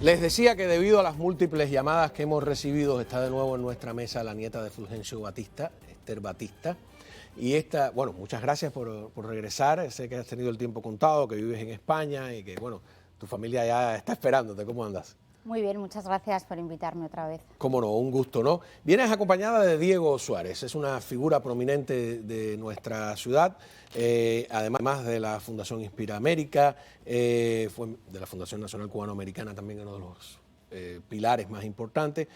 Les decía que debido a las múltiples llamadas que hemos recibido, está de nuevo en nuestra mesa la nieta de Fulgencio Batista, Esther Batista. Y bueno, muchas gracias por regresar. Sé que has tenido el tiempo contado, que vives en España y que, bueno, tu familia ya está esperándote. ¿Cómo andas? Muy bien, muchas gracias por invitarme otra vez. Cómo no, un gusto, ¿no? Vienes acompañada de Diego Suárez, es una figura prominente de nuestra ciudad, además de la Fundación Inspira América, fue de la Fundación Nacional Cubano-Americana también uno de los pilares más importantes,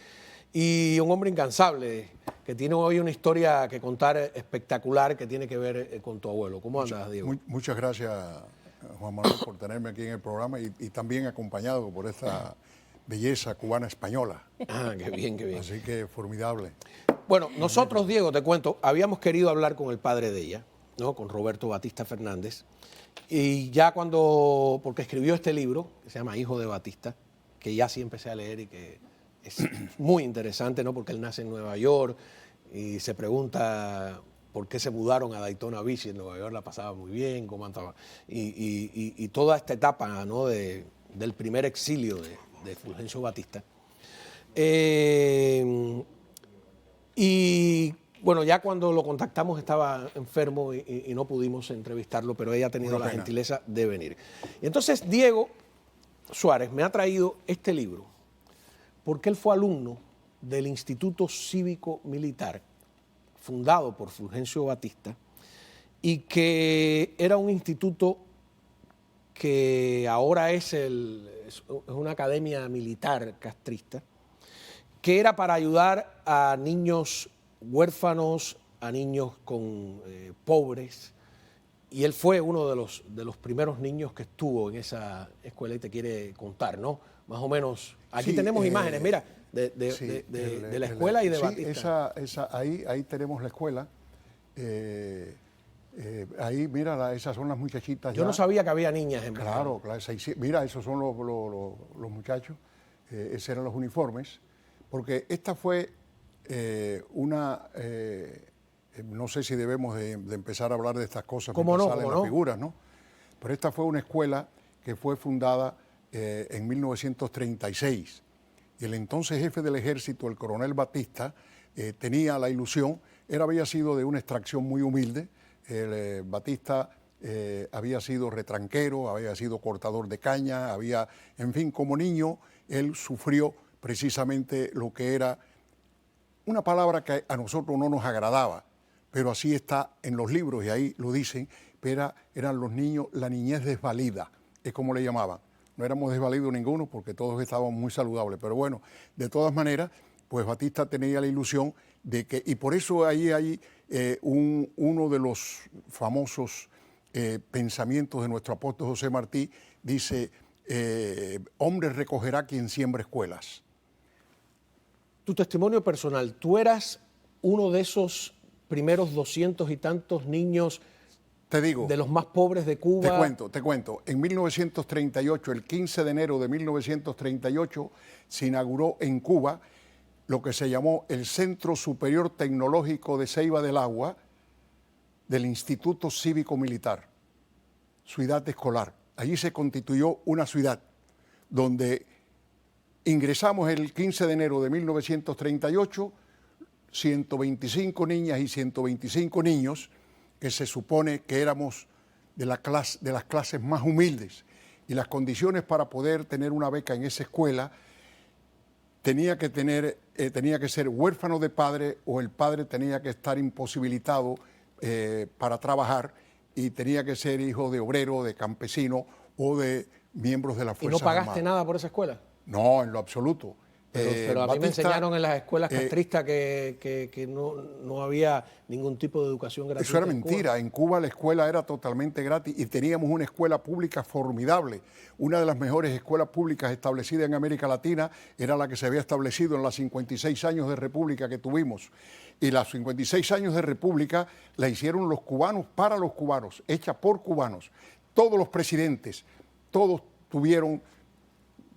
y un hombre incansable que tiene hoy una historia que contar espectacular que tiene que ver con tu abuelo. ¿Cómo andas, Diego? Muchas gracias, Juan Manuel, por tenerme aquí en el programa y también acompañado por esta belleza cubana española. Ah, qué bien, qué bien. Así que formidable. Bueno, nosotros, Diego, te cuento, habíamos querido hablar con el padre de ella, ¿no? Con Roberto Batista Fernández, y ya porque escribió este libro, que se llama Hijo de Batista, que ya sí empecé a leer y que es muy interesante, ¿no? Porque él nace en Nueva York y se pregunta por qué se mudaron a Daytona Beach, y en Nueva York la pasaba muy bien, cómo andaba, y toda esta etapa, ¿no? Del primer exilio de Fulgencio Batista. Y bueno, ya cuando lo contactamos estaba enfermo y no pudimos entrevistarlo, pero ella ha tenido la gentileza de venir. Y entonces Diego Suárez me ha traído este libro porque él fue alumno del Instituto Cívico Militar, fundado por Fulgencio Batista, y que era un instituto que ahora es una academia militar castrista, que era para ayudar a niños huérfanos, a niños pobres, y él fue uno de los primeros niños que estuvo en esa escuela y te quiere contar, ¿no? Más o menos, aquí sí, tenemos imágenes, mira, de la escuela y de Batista. Ahí tenemos la escuela. Ahí, mira, esas son las muchachitas. Yo no sabía que había niñas en Claro, mira, esos son los muchachos, esos eran los uniformes, porque esta fue no sé si debemos de empezar a hablar de estas cosas mientras salen las figuras, ¿no? Pero esta fue una escuela que fue fundada en 1936, y el entonces jefe del ejército, el coronel Batista, tenía la ilusión, había sido de una extracción muy humilde. Batista había sido retranquero, había sido cortador de caña, en fin, como niño, él sufrió precisamente lo que era una palabra que a nosotros no nos agradaba, pero así está en los libros y ahí lo dicen, pero eran los niños, la niñez desvalida, es como le llamaban. No éramos desvalidos ninguno porque todos estábamos muy saludables, pero bueno, de todas maneras, pues Batista tenía la ilusión de que, y por eso ahí hay uno de los famosos pensamientos de nuestro apóstol José Martí, dice, hombre recogerá quien siembra escuelas. Tu testimonio personal, tú eras uno de esos primeros 200 y tantos niños, te digo, de los más pobres de Cuba. Te cuento. En 1938, el 15 de enero de 1938, se inauguró en Cuba lo que se llamó el Centro Superior Tecnológico de Ceiba del Agua del Instituto Cívico Militar, ciudad escolar. Allí se constituyó una ciudad donde ingresamos el 15 de enero de 1938, 125 niñas y 125 niños, que se supone que éramos de las clases más humildes, y las condiciones para poder tener una beca en esa escuela tenía que ser huérfano de padre, o el padre tenía que estar imposibilitado para trabajar, y tenía que ser hijo de obrero, de campesino o de miembros de la Fuerza Armada. ¿Y no pagaste nada por esa escuela? No, en lo absoluto. Pero a mí me enseñaron en las escuelas castristas que no había ningún tipo de educación gratuita. Eso era mentira. En Cuba la escuela era totalmente gratis y teníamos una escuela pública formidable. Una de las mejores escuelas públicas establecidas en América Latina era la que se había establecido en los 56 años de república que tuvimos. Y los 56 años de república la hicieron los cubanos para los cubanos, hecha por cubanos. Todos los presidentes, todos tuvieron,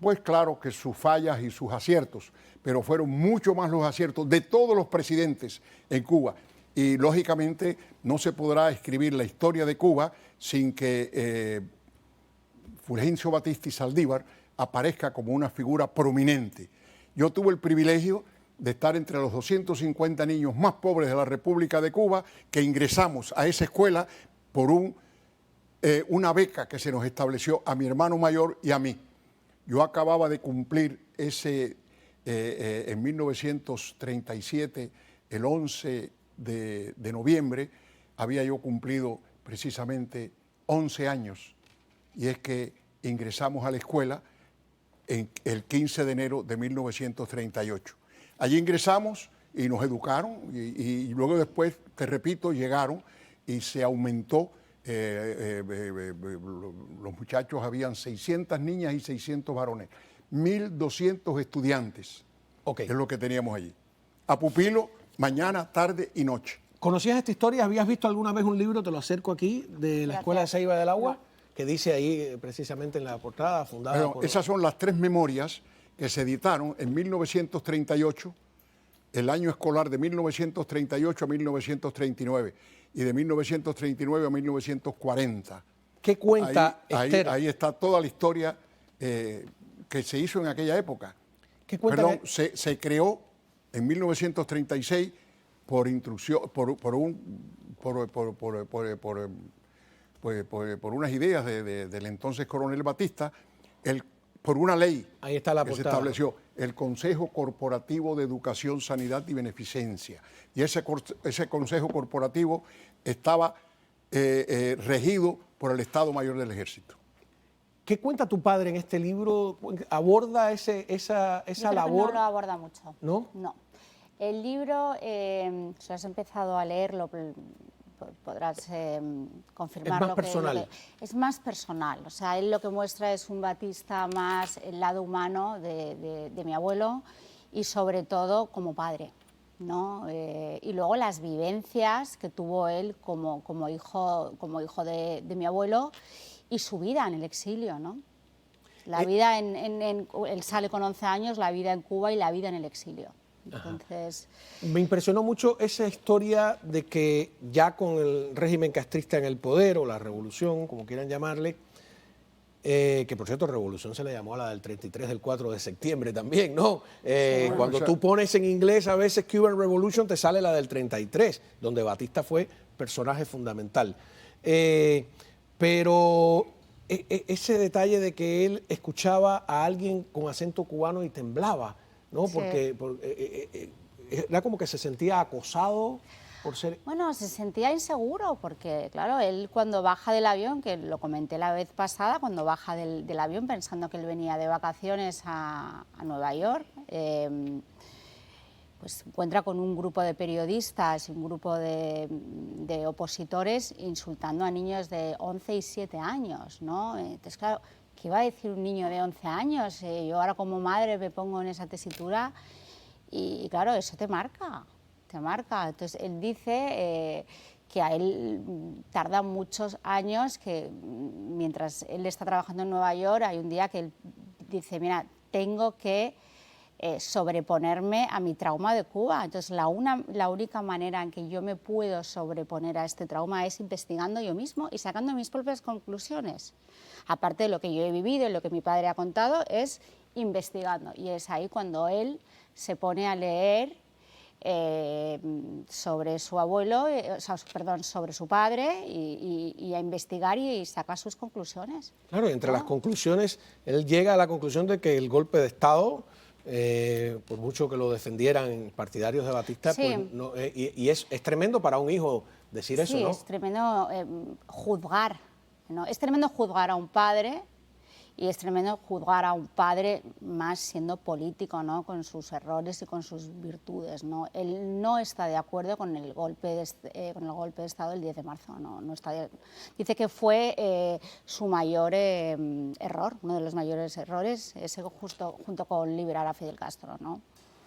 pues claro que sus fallas y sus aciertos, pero fueron mucho más los aciertos de todos los presidentes en Cuba. Y lógicamente no se podrá escribir la historia de Cuba sin que Fulgencio Batista y Saldívar aparezca como una figura prominente. Yo tuve el privilegio de estar entre los 250 niños más pobres de la República de Cuba que ingresamos a esa escuela por una beca que se nos estableció a mi hermano mayor y a mí. Yo acababa de cumplir en 1937, el 11 de noviembre, había yo cumplido precisamente 11 años, y es que ingresamos a la escuela el 15 de enero de 1938. Allí ingresamos y nos educaron, y luego después, te repito, llegaron y se aumentó. Los muchachos, habían 600 niñas y 600 varones, 1.200 estudiantes, es lo que teníamos allí. A pupilo, mañana, tarde y noche. ¿Conocías esta historia? ¿Habías visto alguna vez un libro, te lo acerco aquí, de la Escuela de Ceiba del Agua? No. Que dice ahí precisamente en la portada, fundada por... Esas son las 3 memorias que se editaron en 1938, el año escolar de 1938 a 1939. Y de 1939 a 1940. ¿Qué cuenta Esther? Ahí está toda la historia que se hizo en aquella época. ¿Qué cuenta? Perdón, se creó en 1936 por instrucción, por unas ideas del entonces coronel Batista, por una ley ahí está la que se estableció, el Consejo Corporativo de Educación, Sanidad y Beneficencia. Y ese Consejo Corporativo estaba regido por el Estado Mayor del Ejército. ¿Qué cuenta tu padre en este libro? ¿Aborda esa labor? No lo aborda mucho. ¿No? No. El libro, si has empezado a leerlo, podrás confirmarlo. Es más personal. Es más personal. O sea, él lo que muestra es un Batista más el lado humano de mi abuelo y sobre todo como padre, ¿no? Y luego las vivencias que tuvo él como hijo de mi abuelo y su vida en el exilio, ¿no? La vida él sale con 11 años, la vida en Cuba y la vida en el exilio. Entonces... Me impresionó mucho esa historia de que ya con el régimen castrista en el poder, o la revolución, como quieran llamarle, que por cierto, revolución se le llamó a la del 33 del 4 de septiembre también, ¿no? Cuando tú pones en inglés a veces Cuban Revolution, te sale la del 33, donde Batista fue personaje fundamental. Pero ese detalle de que él escuchaba a alguien con acento cubano y temblaba, ¿no? Sí. Porque era como que se sentía acosado por ser... Bueno, se sentía inseguro porque, claro, él cuando baja del avión, que lo comenté la vez pasada, cuando baja del avión pensando que él venía de vacaciones a Nueva York, pues se encuentra con un grupo de periodistas y un grupo de opositores insultando a niños de 11 y 7 años, ¿no? Entonces, claro, ¿qué iba a decir un niño de 11 años? Yo ahora como madre me pongo en esa tesitura y claro, eso te marca, te marca. Entonces él dice que a él tarda muchos años, que mientras él está trabajando en Nueva York, hay un día que él dice, mira, tengo que sobreponerme a mi trauma de Cuba. Entonces la única manera en que yo me puedo sobreponer a este trauma es investigando yo mismo y sacando mis propias conclusiones. Aparte de lo que yo he vivido y lo que mi padre ha contado, es investigando. Y es ahí cuando él se pone a leer sobre su abuelo, sobre su padre y a investigar y sacar sus conclusiones. Claro, entre las conclusiones, él llega a la conclusión de que el golpe de Estado, por mucho que lo defendieran partidarios de Batista, sí. Pues no, y es tremendo para un hijo decir eso, ¿no? Sí, es tremendo juzgar, ¿no? Es tremendo juzgar a un padre y es tremendo juzgar a un padre más siendo político, ¿no? Con sus errores y con sus virtudes, ¿no? Él no está de acuerdo con el golpe de Estado del 10 de marzo, no está dice que fue su mayor error, uno de los mayores errores, ese justo junto con liberar a Fidel Castro, ¿no?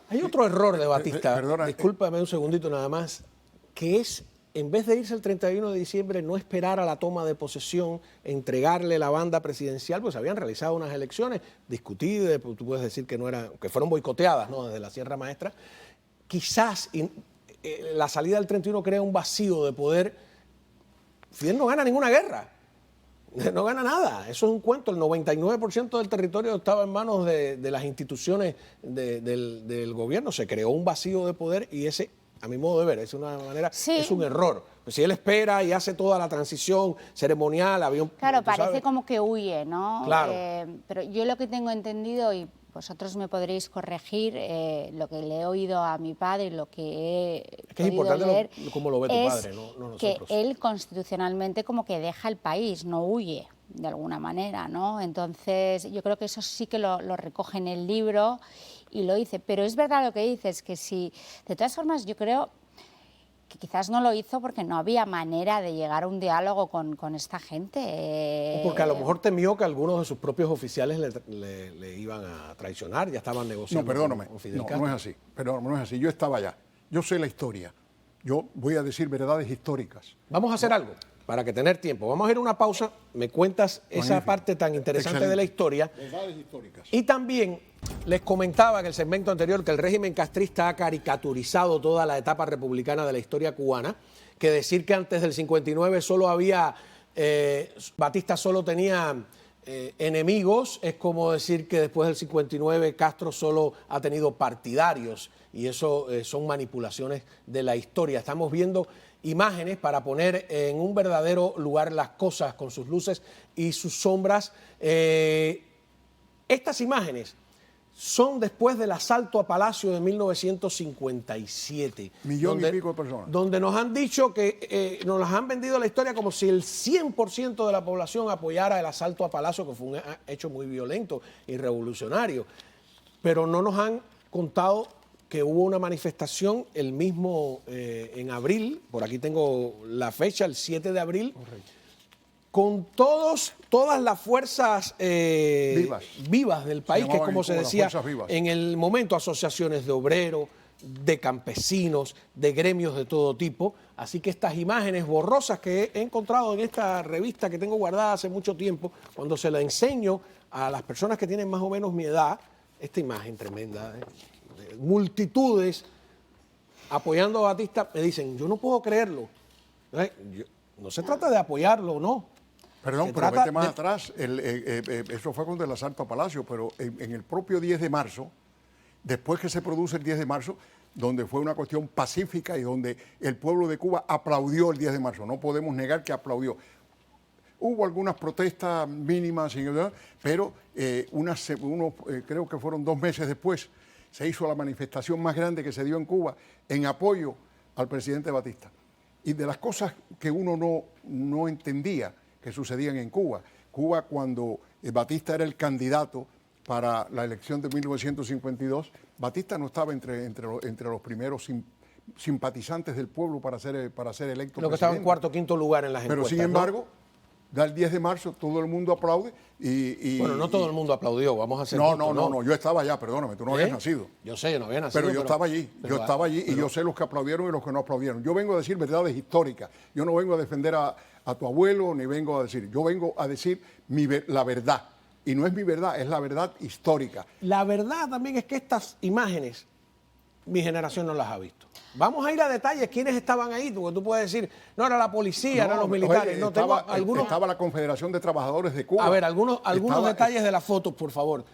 Hay otro error de Batista, perdona, discúlpame un segundito nada más, que es, en vez de irse el 31 de diciembre, no esperar a la toma de posesión, entregarle la banda presidencial, pues habían realizado unas elecciones discutidas, tú puedes decir que no eran, que fueron boicoteadas, ¿no? Desde la Sierra Maestra. Quizás la salida del 31 crea un vacío de poder. Fidel no gana ninguna guerra. No gana nada, eso es un cuento. El 99% del territorio estaba en manos de las instituciones del gobierno. Se creó un vacío de poder y ese, a mi modo de ver, es una manera, sí, es un error. Pues si él espera y hace toda la transición ceremonial, claro, parece como que huye, ¿no? Claro. Pero yo lo que tengo entendido, y vosotros me podréis corregir, lo que le he oído a mi padre, lo que he que es importante leer, cómo lo ve tu padre, no nosotros. Que él constitucionalmente como que deja el país, no huye de alguna manera, ¿no? Entonces yo creo que eso sí que lo recoge en el libro y lo dice. Pero es verdad lo que dices, que si, de todas formas yo creo que quizás no lo hizo porque no había manera de llegar a un diálogo con esta gente. O porque a lo mejor temió que algunos de sus propios oficiales le iban a traicionar, ya estaban negociando. No, perdóname, con Fidel no Castro. es así, perdóname, no es así. Yo estaba allá, yo sé la historia, yo voy a decir verdades históricas. Vamos a hacer algo, para que tener tiempo. Vamos a ir a una pausa, me cuentas esa parte tan interesante excelente, de la historia. Verdades históricas. Y también les comentaba en el segmento anterior que el régimen castrista ha caricaturizado toda la etapa republicana de la historia cubana, que decir que antes del 59 solo había, Batista solo tenía enemigos, es como decir que después del 59 Castro solo ha tenido partidarios, y eso son manipulaciones de la historia. Estamos viendo imágenes para poner en un verdadero lugar las cosas con sus luces y sus sombras. Estas imágenes son después del asalto a Palacio de 1957. Millón y pico de personas. Donde nos han dicho que nos las han vendido la historia como si el 100% de la población apoyara el asalto a Palacio, que fue un hecho muy violento y revolucionario. Pero no nos han contado que hubo una manifestación el mismo en abril, por aquí tengo la fecha, el 7 de abril, correcto, con todas las fuerzas vivas del país, que es como se decía en el momento, asociaciones de obreros, de campesinos, de gremios de todo tipo. Así que estas imágenes borrosas que he encontrado en esta revista que tengo guardada hace mucho tiempo, cuando se la enseño a las personas que tienen más o menos mi edad, esta imagen tremenda, de multitudes apoyando a Batista, me dicen, yo no puedo creerlo. No se trata de apoyarlo, no. Perdón, pero vete más atrás, eso fue cuando el asalto a Palacio, pero en el propio 10 de marzo, después que se produce el 10 de marzo, donde fue una cuestión pacífica y donde el pueblo de Cuba aplaudió el 10 de marzo, no podemos negar que aplaudió. Hubo algunas protestas mínimas, pero creo que fueron 2 meses después, se hizo la manifestación más grande que se dio en Cuba en apoyo al presidente Batista. Y de las cosas que uno no entendía que sucedían en Cuba. Cuba, cuando Batista era el candidato para la elección de 1952, Batista no estaba entre los primeros simpatizantes del pueblo para ser electo Lo que estaba en cuarto o quinto lugar en las encuestas. Pero sin embargo, da el 10 de marzo, todo el mundo aplaude Bueno, no todo el mundo aplaudió, vamos a hacer No, yo estaba allá, perdóname, tú no habías nacido. Yo sé, yo no había nacido. Pero yo estaba allí y yo sé los que aplaudieron y los que no aplaudieron. Yo vengo a decir verdades históricas, yo no vengo a defender a tu abuelo, ni vengo a decir, yo vengo a decir la verdad. Y no es mi verdad, es la verdad histórica. La verdad también es que estas imágenes, mi generación no las ha visto. Vamos a ir a detalles, quiénes estaban ahí, porque tú puedes decir, no era la policía, no eran los militares. Oye, estaba la Confederación de Trabajadores de Cuba. A ver, algunos detalles de las fotos, por favor.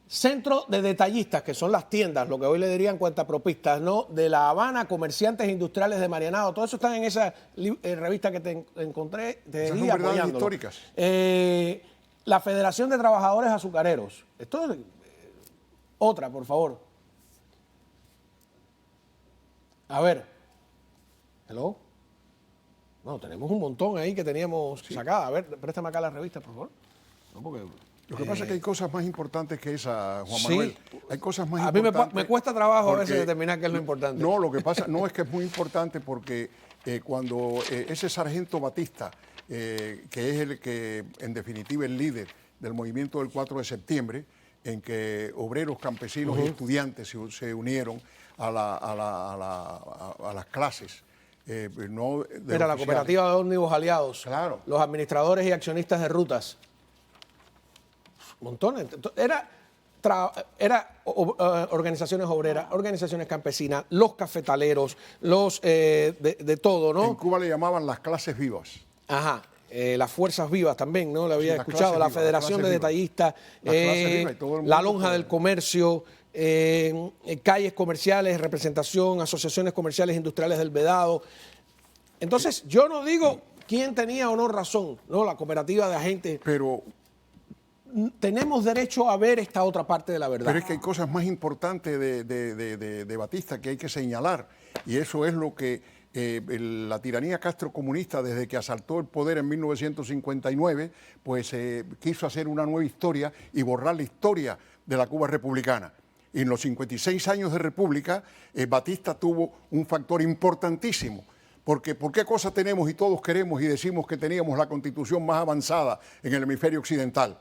Centro de detallistas, que son las tiendas, lo que hoy le dirían cuentapropistas, ¿no? De La Habana, comerciantes industriales de Marianao, todo eso está en esa revista que te encontré. Esas son verdades históricas. La Federación de Trabajadores Azucareros. Esto es otra, por favor. A ver. Hello. No, tenemos un montón ahí que teníamos sacada. A ver, préstame acá la revista, por favor. No, porque... Lo que pasa es que hay cosas más importantes que esa, Juan Manuel. Hay cosas más importantes. A mí me cuesta trabajo a veces determinar qué es lo importante. No, lo que pasa no es que es muy importante porque cuando ese sargento Batista, que es el que en definitiva el líder del movimiento del 4 de septiembre, en que obreros, campesinos y estudiantes se unieron a las clases. Era la cooperativa de ómnibus aliados, claro, los administradores y accionistas de rutas. Montones. Era organizaciones obreras, organizaciones campesinas, los cafetaleros, los de todo, ¿no? En Cuba le llamaban las clases vivas. Ajá. las Fuerzas Vivas también, ¿no? Le había escuchado, la Federación de Detallistas, la Lonja del Comercio, calles comerciales, representación, asociaciones comerciales industriales del Vedado. Entonces, yo no digo quién tenía o no razón, ¿no? La cooperativa de agentes. Pero tenemos derecho a ver esta otra parte de la verdad. Pero es que hay cosas más importantes de Batista que hay que señalar, y eso es lo que la tiranía castrocomunista, desde que asaltó el poder en 1959, pues quiso hacer una nueva historia y borrar la historia de la Cuba republicana. Y en los 56 años de república, Batista tuvo un factor importantísimo. Porque ¿por qué cosa tenemos y todos queremos y decimos que teníamos la constitución más avanzada en el hemisferio occidental?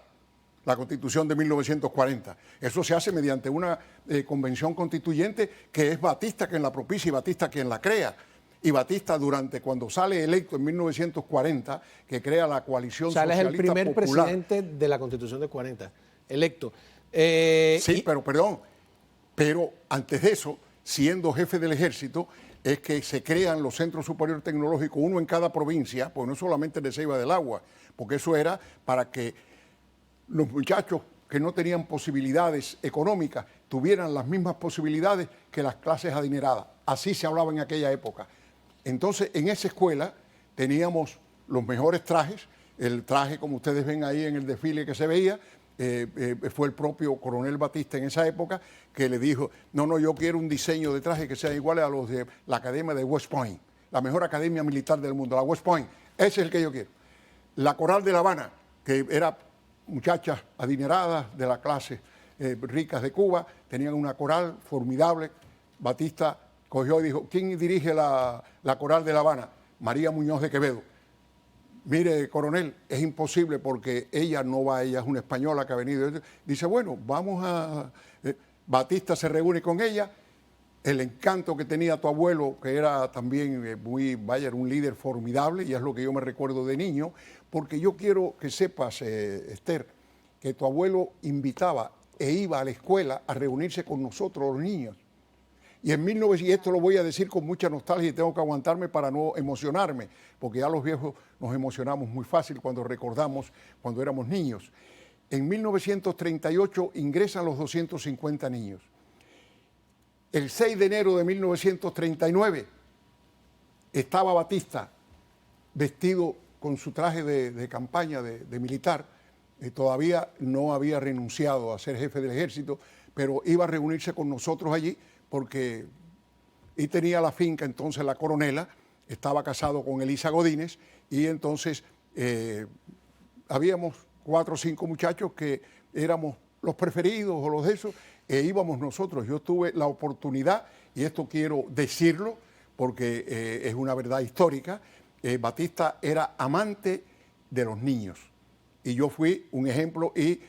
La Constitución de 1940. Eso se hace mediante una convención constituyente que es Batista quien la propicia y Batista quien la crea. Y Batista, cuando sale electo en 1940, que crea la coalición socialista popular. Es el primer presidente de la Constitución de 40, electo. Sí, pero antes de eso, siendo jefe del ejército, es que se crean los centros superiores tecnológicos, uno en cada provincia, pues no solamente de Ceiba del Agua, porque eso era para que los muchachos que no tenían posibilidades económicas tuvieran las mismas posibilidades que las clases adineradas. Así se hablaba en aquella época. Entonces, en esa escuela teníamos los mejores trajes. El traje, como ustedes ven ahí en el desfile que se veía, fue el propio coronel Batista en esa época que le dijo, no, yo quiero un diseño de traje que sea igual a los de la academia de West Point, la mejor academia militar del mundo, la West Point. Ese es el que yo quiero. La Coral de La Habana, que era muchachas adineradas de la clase ricas de Cuba, tenían una coral formidable. Batista cogió y dijo, ¿quién dirige la Coral de La Habana? María Muñoz de Quevedo. Mire, coronel, es imposible porque ella es una española que ha venido. Dice, bueno, vamos a... Batista se reúne con ella, el encanto que tenía tu abuelo, que era también era un líder formidable, y es lo que yo me recuerdo de niño, porque yo quiero que sepas, Esther, que tu abuelo invitaba e iba a la escuela a reunirse con nosotros, los niños. Y en 1900, y esto lo voy a decir con mucha nostalgia y tengo que aguantarme para no emocionarme, porque ya los viejos nos emocionamos muy fácil cuando recordamos cuando éramos niños. En 1938 ingresan los 250 niños. El 6 de enero de 1939 estaba Batista vestido con su traje de campaña de militar. Todavía no había renunciado a ser jefe del ejército, pero iba a reunirse con nosotros allí porque y tenía la finca entonces La Coronela, estaba casado con Elisa Godínez y entonces habíamos 4 o 5 muchachos que éramos los preferidos o los de esos, íbamos nosotros. Yo tuve la oportunidad, y esto quiero decirlo porque es una verdad histórica, Batista era amante de los niños y yo fui un ejemplo y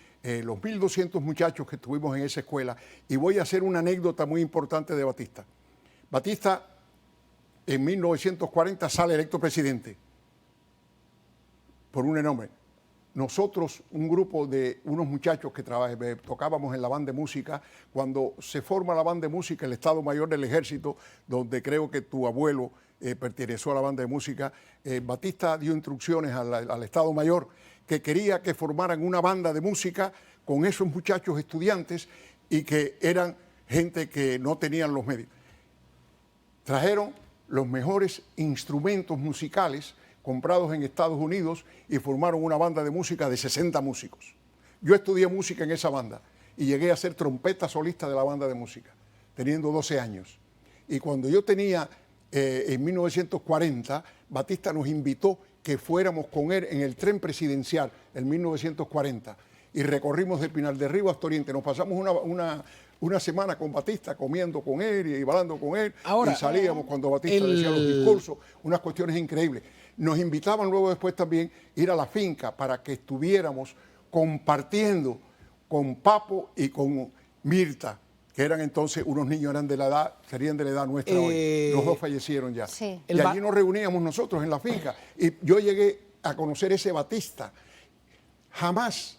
los 1.200 muchachos que estuvimos en esa escuela, y voy a hacer una anécdota muy importante de Batista. Batista en 1940 sale electo presidente por un enorme. Nosotros, un grupo de unos muchachos que tocábamos en la banda de música, cuando se forma la banda de música, el Estado Mayor del Ejército, donde creo que tu abuelo perteneció a la banda de música, Batista dio instrucciones al Estado Mayor que quería que formaran una banda de música con esos muchachos estudiantes y que eran gente que no tenían los medios. Trajeron los mejores instrumentos musicales comprados en Estados Unidos y formaron una banda de música de 60 músicos. Yo estudié música en esa banda y llegué a ser trompeta solista de la banda de música, teniendo 12 años. Y cuando yo tenía, en 1940, Batista nos invitó que fuéramos con él en el tren presidencial en 1940 y recorrimos del Pinar del Río hasta Oriente. Nos pasamos una semana con Batista, comiendo con él y hablando con él. Ahora, y salíamos cuando Batista decía los discursos, unas cuestiones increíbles. Nos invitaban luego después también a ir a la finca para que estuviéramos compartiendo con Papo y con Mirta, que eran entonces unos niños, serían de la edad nuestra hoy. Los dos fallecieron ya. Sí. Y allí nos reuníamos nosotros en la finca. Y yo llegué a conocer ese Batista. Jamás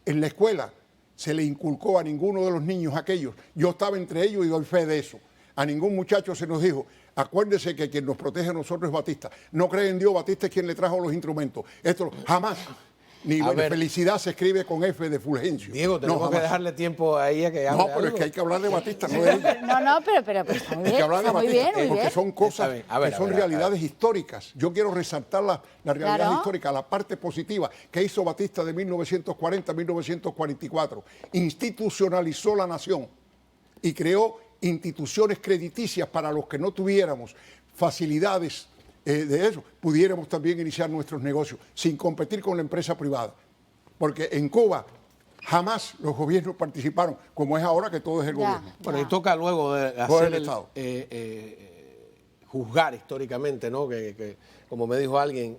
en la escuela se le inculcó a ninguno de los niños aquellos. Yo estaba entre ellos y doy fe de eso. A ningún muchacho se nos dijo, acuérdese que quien nos protege a nosotros es Batista. No cree en Dios, Batista es quien le trajo los instrumentos. Esto jamás. Ni felicidad se escribe con F de Fulgencio. Diego, tenemos que dejarle tiempo a ella que hable. No, pero es que hay que hablar de Batista, no de ella. No, pero está muy bien. Hay que hablar de Batista, porque son cosas que son realidades históricas. Yo quiero resaltar la realidad histórica, la parte positiva que hizo Batista de 1940 a 1944. Institucionalizó la nación y creó instituciones crediticias para los que no tuviéramos facilidades de eso, pudiéramos también iniciar nuestros negocios sin competir con la empresa privada. Porque en Cuba jamás los gobiernos participaron, como es ahora que todo es el gobierno. Bueno, y toca luego de hacer juzgar históricamente, ¿no? Que, como me dijo alguien,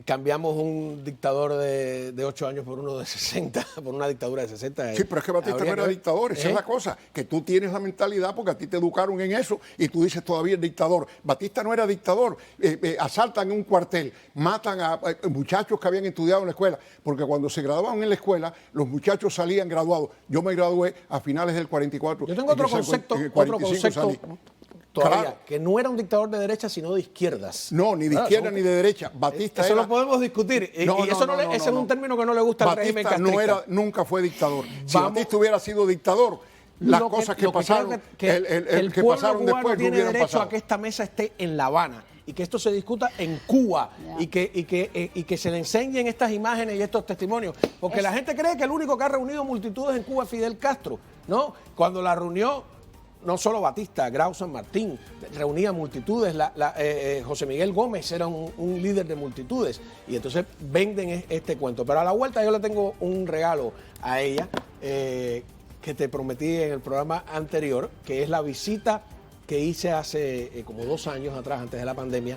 cambiamos un dictador de 8 años por uno de 60, por una dictadura de 60. Sí, pero es que Batista no era dictador, esa es la cosa, que tú tienes la mentalidad porque a ti te educaron en eso y tú dices todavía es dictador. Batista no era dictador, asaltan un cuartel, matan a muchachos que habían estudiado en la escuela, porque cuando se graduaban en la escuela, los muchachos salían graduados. Yo me gradué a finales del 44. Yo tengo otro concepto, todavía, claro, que no era un dictador de derecha, sino de izquierdas. No, ni de izquierda ni de derecha. Batista eso lo podemos discutir. Ese es un término que no le gusta al régimen castrista. Nunca fue dictador. Si Batista hubiera sido dictador, las cosas que pasaron, el que pueblo pasaron cubano después no tiene hubieran derecho pasado. a que esta mesa esté en La Habana y que esto se discuta en Cuba y que se le enseñen estas imágenes y estos testimonios. Porque la gente cree que el único que ha reunido multitudes en Cuba es Fidel Castro, ¿no? Cuando la reunió no solo Batista, Grau San Martín, reunía multitudes, José Miguel Gómez era un líder de multitudes, y entonces venden este cuento. Pero a la vuelta yo le tengo un regalo a ella, que te prometí en el programa anterior, que es la visita que hice hace como 2 años atrás, antes de la pandemia,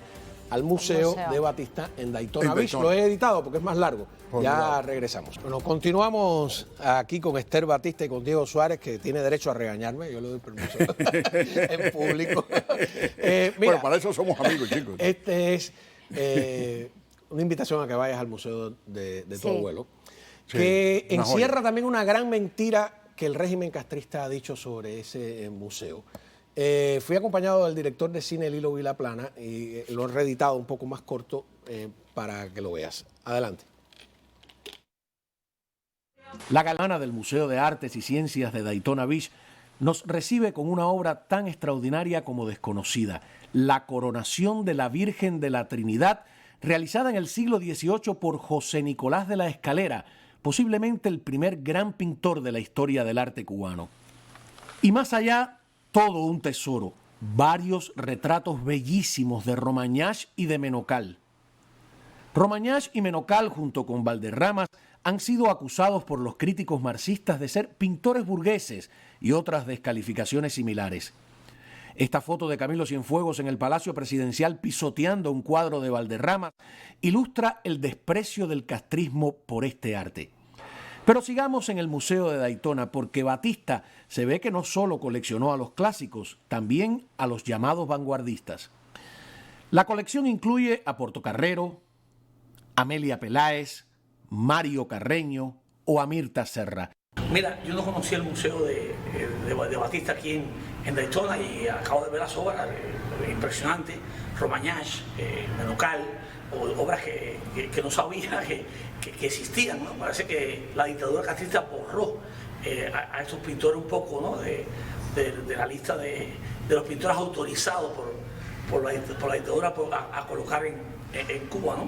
al museo de Batista en Daytona Beach. Lo he editado porque es más largo. Ya regresamos. Bueno, continuamos aquí con Esther Batista y con Diego Suárez, que tiene derecho a regañarme. Yo le doy permiso en público. Mira, bueno, para eso somos amigos, chicos. Este es una invitación a que vayas al museo de tu abuelo, que encierra también una gran mentira que el régimen castrista ha dicho sobre ese museo. Fui acompañado del director de cine Lilo Vilaplana y lo he reeditado un poco más corto para que lo veas. Adelante. La galana del Museo de Artes y Ciencias de Daytona Beach nos recibe con una obra tan extraordinaria como desconocida, La Coronación de la Virgen de la Trinidad, realizada en el siglo XVIII por José Nicolás de la Escalera, posiblemente el primer gran pintor de la historia del arte cubano. Y más allá, todo un tesoro, varios retratos bellísimos de Romagnac y de Menocal. Romagnac y Menocal, junto con Valderramas, han sido acusados por los críticos marxistas de ser pintores burgueses y otras descalificaciones similares. Esta foto de Camilo Cienfuegos en el Palacio Presidencial pisoteando un cuadro de Valderramas ilustra el desprecio del castrismo por este arte. Pero sigamos en el Museo de Daytona, porque Batista se ve que no solo coleccionó a los clásicos, también a los llamados vanguardistas. La colección incluye a Portocarrero, Amelia Peláez, Mario Carreño o a Mirta Serra. Mira, yo no conocía el museo de Batista aquí en Daytona y acabo de ver las obras impresionantes, Romagnac, Menocal, obras que no sabía que existían, ¿no? Parece que la dictadura castrista borró a estos pintores un poco, ¿no? de la lista de los pintores autorizados por la dictadura a colocar en Cuba, ¿no?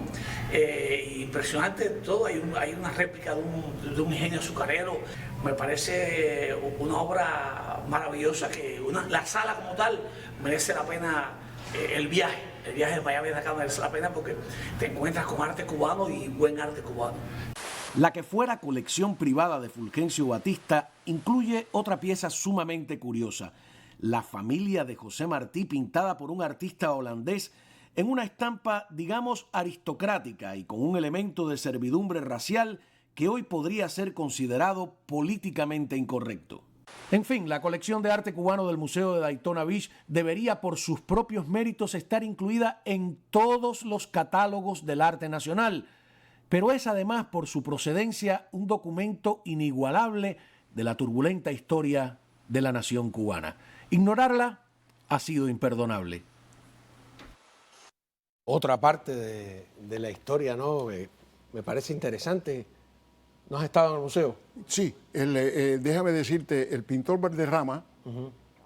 Impresionante todo, hay una réplica de un ingenio azucarero. Me parece una obra maravillosa que la sala como tal merece la pena el viaje de Miami de acá merece la pena porque te encuentras con arte cubano y buen arte cubano. La que fuera colección privada de Fulgencio Batista incluye otra pieza sumamente curiosa, la familia de José Martí pintada por un artista holandés en una estampa, digamos, aristocrática y con un elemento de servidumbre racial que hoy podría ser considerado políticamente incorrecto. En fin, la colección de arte cubano del Museo de Daytona Beach debería por sus propios méritos estar incluida en todos los catálogos del arte nacional, pero es además por su procedencia un documento inigualable de la turbulenta historia de la nación cubana. Ignorarla ha sido imperdonable. Otra parte de la historia, ¿no? Me parece interesante. ¿No has estado en el museo? Sí, déjame decirte, el pintor Valderrama,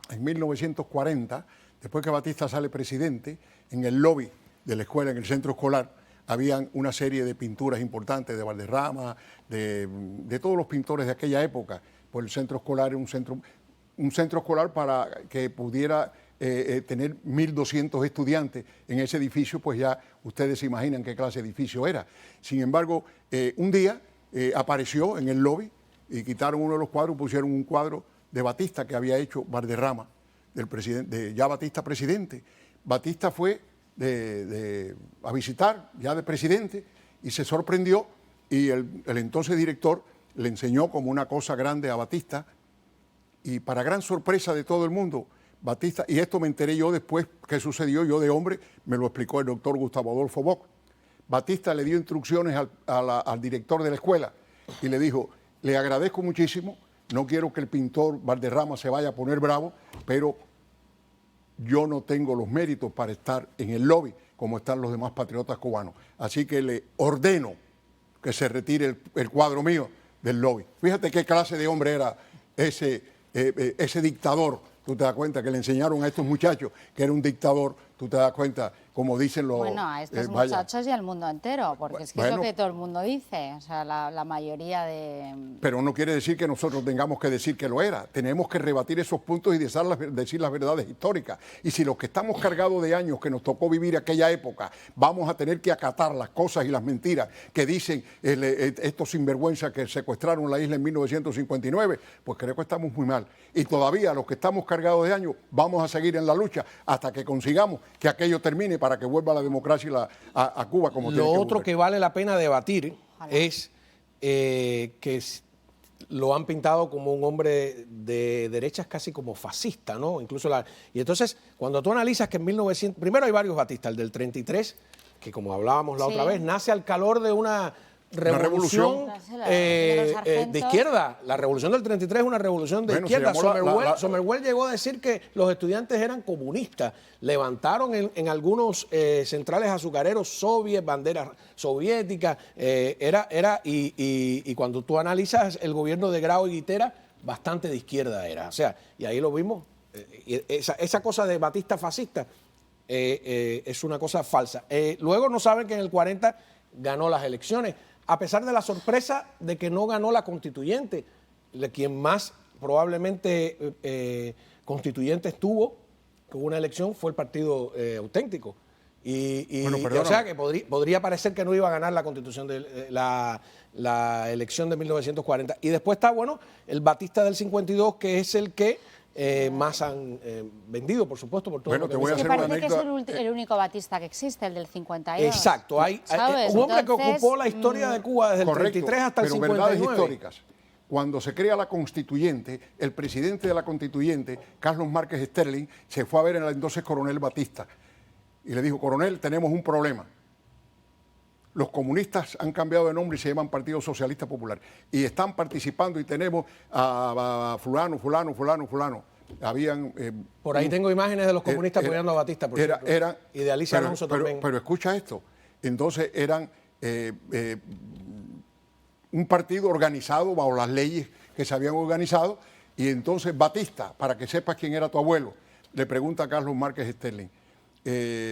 en 1940, después que Batista sale presidente, en el lobby de la escuela, en el centro escolar, habían una serie de pinturas importantes de Valderrama, de todos los pintores de aquella época. Pues el centro escolar era un centro escolar para que pudiera tener 1.200 estudiantes en ese edificio, pues ya ustedes se imaginan qué clase de edificio era. Sin embargo, un día apareció en el lobby y quitaron uno de los cuadros, pusieron un cuadro de Batista que había hecho Valderrama, del presidente, ya Batista presidente. Batista fue a visitar ya de presidente y se sorprendió, y el entonces director le enseñó como una cosa grande a Batista, y para gran sorpresa de todo el mundo, Batista, y esto me enteré yo después que sucedió, yo de hombre, me lo explicó el doctor Gustavo Adolfo Bock. Batista le dio instrucciones al director de la escuela y le dijo: le agradezco muchísimo, no quiero que el pintor Valderrama se vaya a poner bravo, pero yo no tengo los méritos para estar en el lobby como están los demás patriotas cubanos. Así que le ordeno que se retire el cuadro mío del lobby. Fíjate qué clase de hombre era ese dictador. Tú te das cuenta que le enseñaron a estos muchachos que era un dictador. Tú te das cuenta, como dicen los... Bueno, a estos muchachos y al mundo entero, porque es que es lo que todo el mundo dice, o sea, la mayoría de... Pero no quiere decir que nosotros tengamos que decir que lo era. Tenemos que rebatir esos puntos y decir las verdades históricas. Y si los que estamos cargados de años que nos tocó vivir aquella época, vamos a tener que acatar las cosas y las mentiras que dicen estos sinvergüenzas que secuestraron la isla en 1959, pues creo que estamos muy mal. Y todavía los que estamos cargados de años vamos a seguir en la lucha hasta que consigamos que aquello termine para que vuelva la democracia a Cuba como tiene que volver. Lo otro que vale la pena debatir es que lo han pintado como un hombre de derechas, casi como fascista, ¿no? Incluso y entonces, cuando tú analizas que en 1900... Primero hay varios Batistas, el del 33, que como hablábamos la otra vez, nace al calor de una revolución de izquierda. La revolución del 33 es una revolución de izquierda. Sommerwell llegó a decir que los estudiantes eran comunistas. Levantaron en algunos centrales azucareros banderas soviéticas. Y cuando tú analizas el gobierno de Grau y Guitera, bastante de izquierda era. O sea, y ahí lo vimos. Esa cosa de Batista fascista es una cosa falsa. Luego no saben que en el 40 ganó las elecciones, a pesar de la sorpresa de que no ganó la constituyente. Quien más probablemente constituyentes tuvo con una elección fue el Partido Auténtico. O sea que podría parecer que no iba a ganar la constitución de la elección de 1940. Y después está, bueno, el Batista del 52, que es el que más han vendido, por supuesto, por todo lo que parece que es el único Batista que existe, el del 52. Exacto, hay un hombre que ocupó la historia de Cuba desde el 33 hasta el 59. Verdades históricas. Cuando se crea la constituyente, el presidente de la constituyente, Carlos Márquez Sterling, se fue a ver al entonces coronel Batista y le dijo: coronel, tenemos un problema. Los comunistas han cambiado de nombre y se llaman Partido Socialista Popular. Y están participando y tenemos a fulano. Habían... por ahí tengo imágenes de los comunistas apoyando a Batista, por ejemplo. Y de Alicia Alonso también. Pero escucha esto. Entonces eran un partido organizado bajo las leyes que se habían organizado. Y entonces Batista, para que sepas quién era tu abuelo, le pregunta a Carlos Márquez Sterling: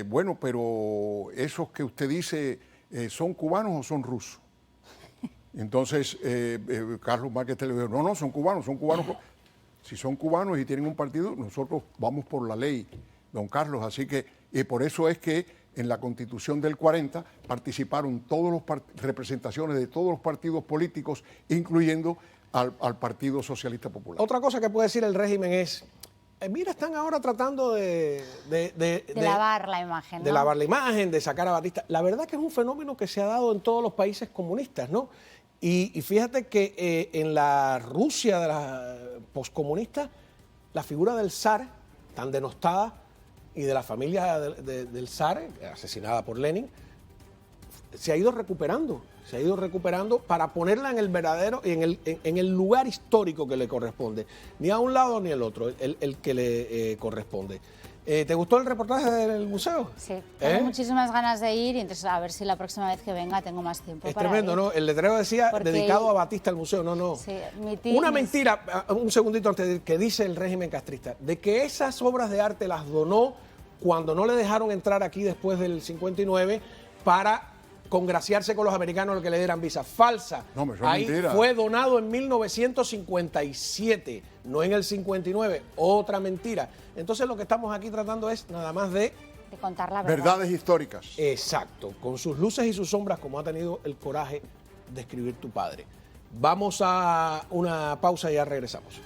bueno, pero esos que usted dice... ¿son cubanos o son rusos? Entonces, Carlos Márquez le dijo: no, son cubanos. Si son cubanos y tienen un partido, nosotros vamos por la ley, don Carlos. Así que, por eso es que en la Constitución del 40 participaron todas las representaciones de todos los partidos políticos, incluyendo al Partido Socialista Popular. Otra cosa que puede decir el régimen es: mira, están ahora tratando de lavar la imagen, ¿no? De lavar la imagen, de sacar a Batista. La verdad que es un fenómeno que se ha dado en todos los países comunistas, ¿no? Y fíjate que en la Rusia de la poscomunista, la figura del zar, tan denostada, y de la familia del zar, asesinada por Lenin, se ha ido recuperando para ponerla en el verdadero, en el lugar histórico que le corresponde, ni a un lado ni al otro, el que le corresponde. ¿Te gustó el reportaje del museo? Sí, tengo muchísimas ganas de ir y entonces a ver si la próxima vez que venga tengo más tiempo es para tremendo, ir. ¿no? El letrero decía Porque dedicado a Batista el museo, no. Sí, Una mentira, un segundito antes de que dice el régimen castrista, de que esas obras de arte las donó cuando no le dejaron entrar aquí después del 59 para congraciarse con los americanos lo que le dieran visa. Falsa. No, me Ahí mentira. fue donado en 1957, no en el 59. Otra mentira. Entonces lo que estamos aquí tratando es nada más de contar la verdad. Verdades históricas. Exacto, con sus luces y sus sombras, como ha tenido el coraje de escribir tu padre. Vamos a una pausa y ya regresamos.